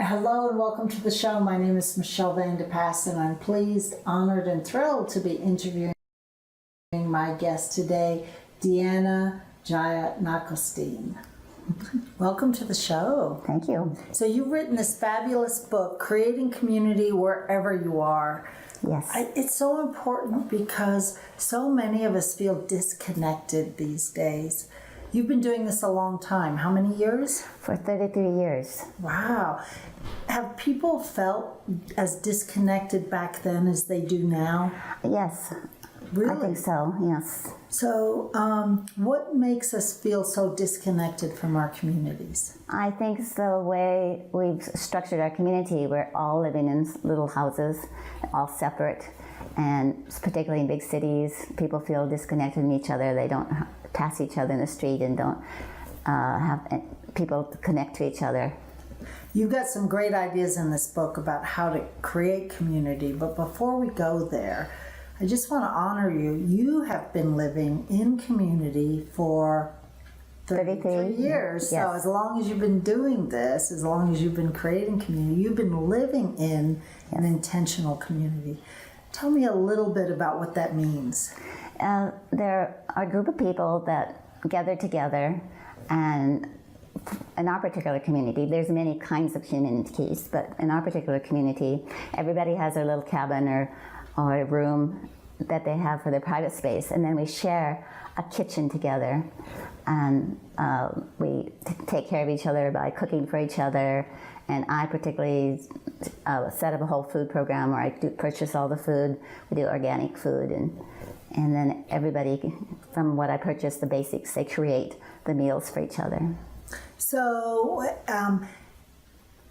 Hello and welcome to the show. My name is Michelle Van de Pass and I'm pleased, honored, and thrilled to be interviewing my guest today, Deanna Jaya Nakostein. Welcome to the show. Thank you. So you've written this fabulous book, Creating Community Wherever You Are. Yes. It's so important because so many of us feel disconnected these days. You've been doing this a long time. How many years? For 33 years. Wow. Have people felt as disconnected back then as they do now? Yes. Really? I think so, yes. So, what makes us feel so disconnected from our communities? I think it's the way we've structured our community. We're all living in little houses, all separate, and particularly in big cities, people feel disconnected from each other. They don't pass each other in the street and don't have people to connect to each other. You've got some great ideas in this book about how to create community, but before we go there, I just want to honor you. You have been living in community for 33 years. Yes. So as long as you've been doing this, as long as you've been creating community, you've been living in an intentional community. Tell me a little bit about what that means. There are a group of people that gather together, and in our particular community, there's many kinds of communities, but in our particular community, everybody has their little cabin or a room that they have for their private space, and then we share a kitchen together, and we take care of each other by cooking for each other. And I particularly set up a whole food program where I do purchase all the food. We do organic food, and then everybody, from what I purchase, the basics, they create the meals for each other. So,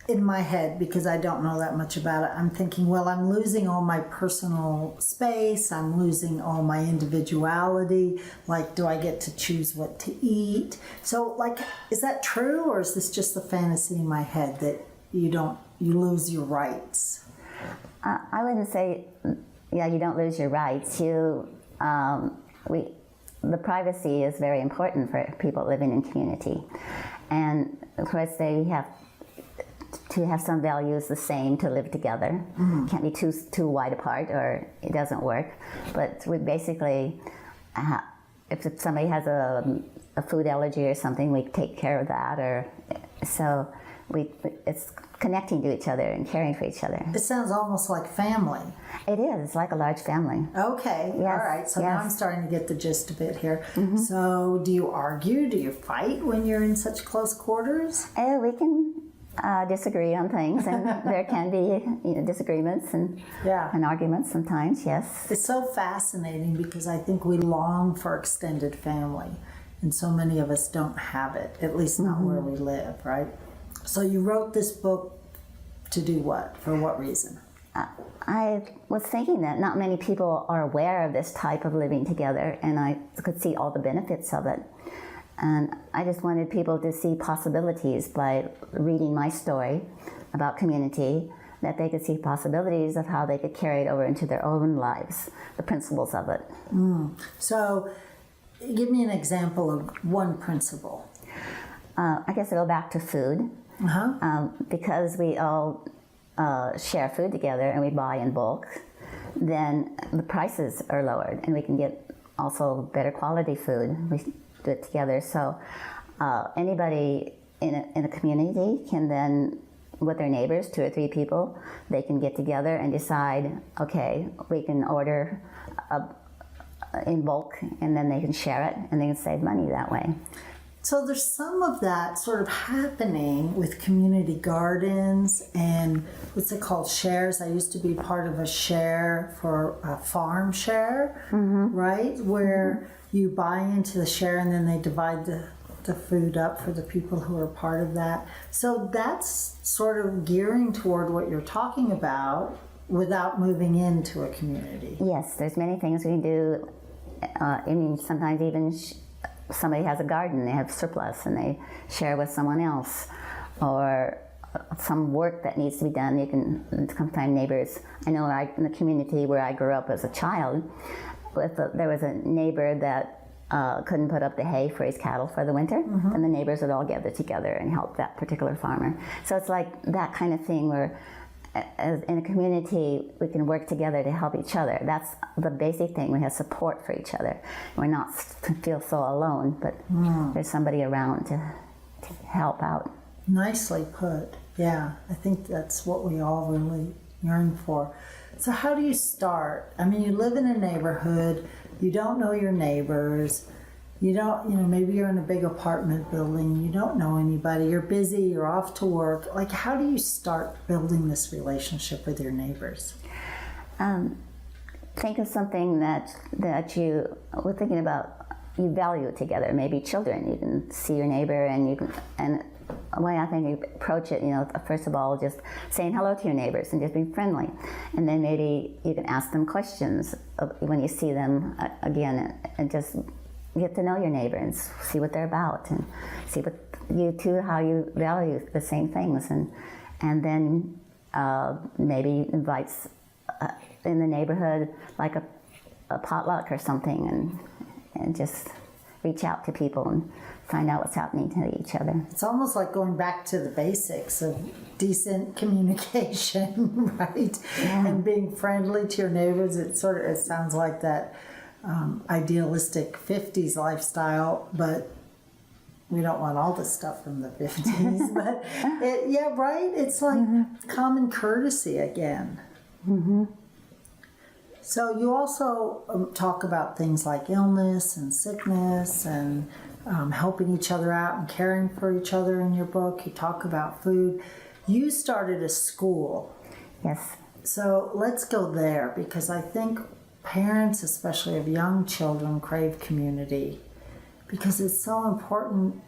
in my head, because I don't know that much about it, I'm thinking, well, I'm losing all my personal space, I'm losing all my individuality, like, do I get to choose what to eat? So, like, is that true, or is this just a fantasy in my head that you lose your rights? I wouldn't say, you don't lose your rights. The privacy is very important for people living in community. And of course, they have to have some values the same to live together. Mm-hmm. Can't be too wide apart or it doesn't work. But we basically, if somebody has a food allergy or something, we take care of that. So it's connecting to each other and caring for each other. It sounds almost like family. It is like a large family. Okay, yes. All right. So now I'm starting to get the gist of it here. Mm-hmm. So do you argue? Do you fight when you're in such close quarters? We can disagree on things, and there can be disagreements and arguments sometimes, yes. It's so fascinating because I think we long for extended family, and so many of us don't have it, at least not where we live, right? So you wrote this book to do what? For what reason? I was thinking that not many people are aware of this type of living together, and I could see all the benefits of it. And I just wanted people to see possibilities by reading my story about community, that they could see possibilities of how they could carry it over into their own lives, the principles of it. So give me an example of one principle. I guess I'll go back to food. Because we all share food together and we buy in bulk, then the prices are lowered and we can get also better quality food. We do it together. So anybody in a community can then, with their neighbors, 2 or 3 people, they can get together and decide, okay, we can order in bulk, and then they can share it and they can save money that way. So there's some of that sort of happening with community gardens and what's it called, shares. I used to be part of a share for a farm share, right? Where you buy into the share and then they divide the food up for the people who are part of that. So that's sort of gearing toward what you're talking about without moving into a community. Yes, there's many things we can do. Sometimes even somebody has a garden, they have surplus and they share with someone else, or some work that needs to be done. You can sometimes neighbors. I know in the community where I grew up as a child, there was a neighbor that couldn't put up the hay for his cattle for the winter, and the neighbors would all gather together and help that particular farmer. So it's like that kind of thing where as in a community we can work together to help each other. That's the basic thing. We have support for each other. We're not feel so alone, but there's somebody around to help out. Nicely put. Yeah, I think that's what we all really yearn for. So how do you start? I mean, you live in a neighborhood, you don't know your neighbors, you don't, maybe you're in a big apartment building, you don't know anybody, you're busy, you're off to work. Like, how do you start building this relationship with your neighbors? Think of something that you were thinking about, you value together, maybe children. You can see your neighbor and the way I think you approach it, first of all, just saying hello to your neighbors and just being friendly. And then maybe you can ask them questions when you see them again, and just get to know your neighbor and see what they're about, and see what you too, how you value the same things. And then maybe invites in the neighborhood, like a potluck or something, and just reach out to people and find out what's happening to each other. It's almost like going back to the basics of decent communication, right? Yeah. And being friendly to your neighbors. It sounds like that idealistic 50s lifestyle, but we don't want all the stuff from the 50s. But right? It's like common courtesy again. So you also talk about things like illness and sickness and helping each other out and caring for each other in your book. You talk about food. You started a school. Yes. So let's go there, because I think parents, especially of young children, crave community because it's so important.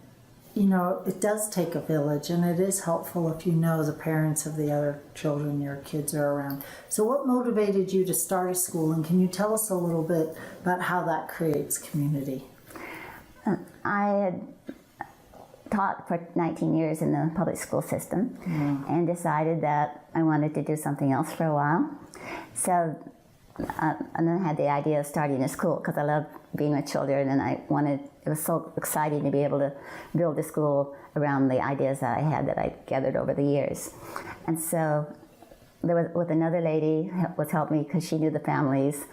It does take a village, and it is helpful if you know the parents of the other children your kids are around. So what motivated you to start a school, and can you tell us a little bit about how that creates community? I had taught for 19 years in the public school system and decided that I wanted to do something else for a while. So and then I had the idea of starting a school because I love being with children, and it was so exciting to be able to build a school around the ideas that I had that I gathered over the years. And so there was, with another lady was helping me because she knew the families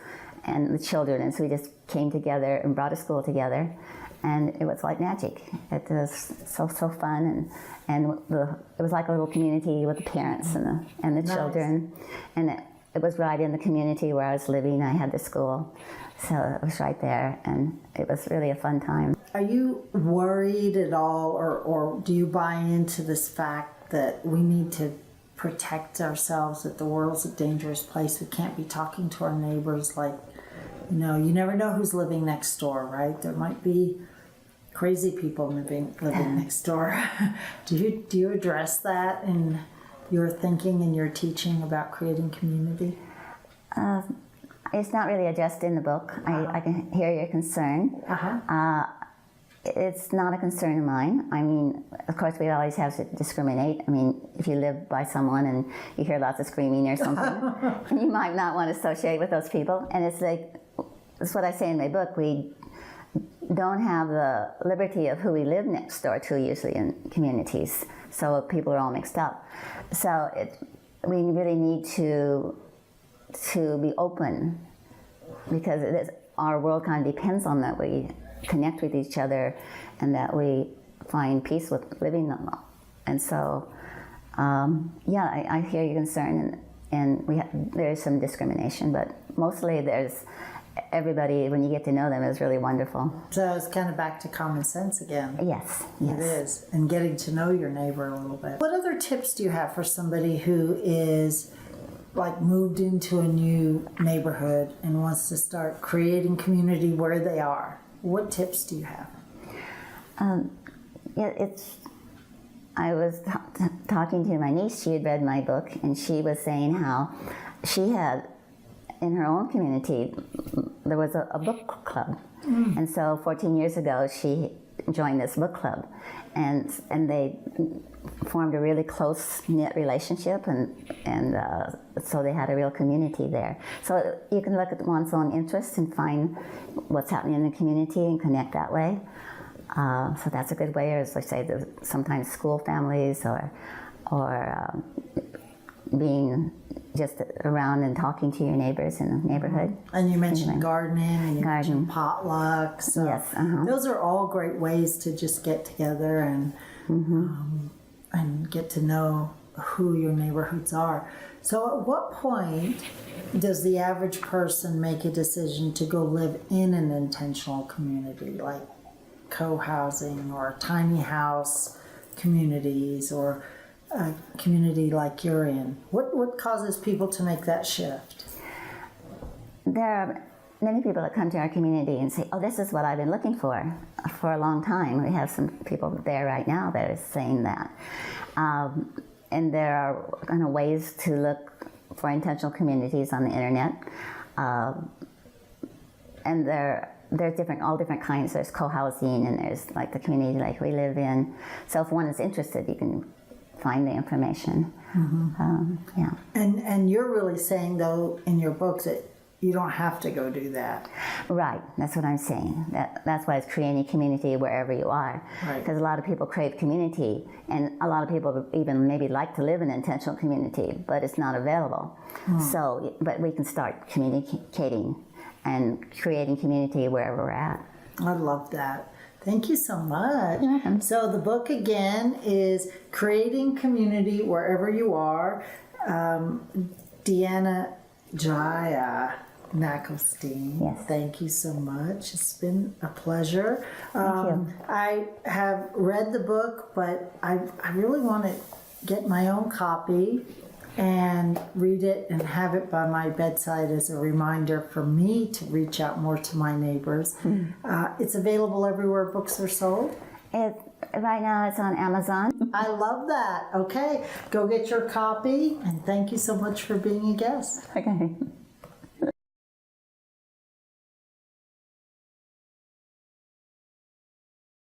and the children, and so we just came together and brought a school together, and it was like magic. It was so fun, and it was like a little community with the parents and the children, and it was right in the community where I was living. I had the school, so it was right there, and it was really a fun time. Are you worried at all, or do you buy into this fact that we need to protect ourselves, that the world's a dangerous place? We can't be talking to our neighbors like, you never know who's living next door, right? There might be crazy people living next door. Do you address that in your thinking and your teaching about creating community? It's not really addressed in the book. I can hear your concern. It's not a concern of mine. I mean, of course, we always have to discriminate. I mean, if you live by someone and you hear lots of screaming or something, you might not want to associate with those people. And it's what I say in my book. We don't have the liberty of who we live next door to usually in communities. So people are all mixed up. So we really need to be open, because our world kind of depends on that we connect with each other and that we find peace with living them. And so, I hear your concern, and there's some discrimination, but mostly there's everybody, when you get to know them, is really wonderful. So it's kind of back to common sense again. Yes. It is, and getting to know your neighbor a little bit. What other tips do you have for somebody who is like moved into a new neighborhood and wants to start creating community where they are? What tips do you have? I was talking to my niece. She had read my book, and she was saying how she had, in her own community, there was a book club. And so 14 years ago, she joined this book club. and they formed a really close-knit relationship, and so they had a real community there. So you can look at one's own interests and find what's happening in the community and connect that way. So that's a good way, or as I say, sometimes school families or being just around and talking to your neighbors in the neighborhood. And you mentioned Anyway. gardening, and you mentioned potlucks. So Yes, those are all great ways to just get together and get to know who your neighborhoods are. So at what point does the average person make a decision to go live in an intentional community, like co-housing or tiny house communities, or a community like you're in? What causes people to make that shift? There are many people that come to our community and say, oh, this is what I've been looking for a long time. We have some people there right now that are saying that. And there are kind of ways to look for intentional communities on the internet. And there's all different kinds. There's co-housing, and there's like the community like we live in. So if one is interested, you can find the information. Yeah. And you're really saying, though, in your books that you don't have to go do that. Right, that's what I'm saying. That's why it's creating community wherever you are. Right. Because a lot of people crave community, and a lot of people even maybe like to live in an intentional community, but it's not available. So, but we can start communicating and creating community wherever we're at. I love that. Thank you so much. You're welcome. So the book again is Creating Community Wherever You Are. Deanna Jaya Nakelstein. Yes. Thank you so much. It's been a pleasure. you. I have read the book, but I really want to get my own copy and read it and have it by my bedside as a reminder for me to reach out more to my neighbors. It's available everywhere books are sold. Right now it's on Amazon. I love that. Okay, go get your copy, and thank you so much for being a guest. Okay.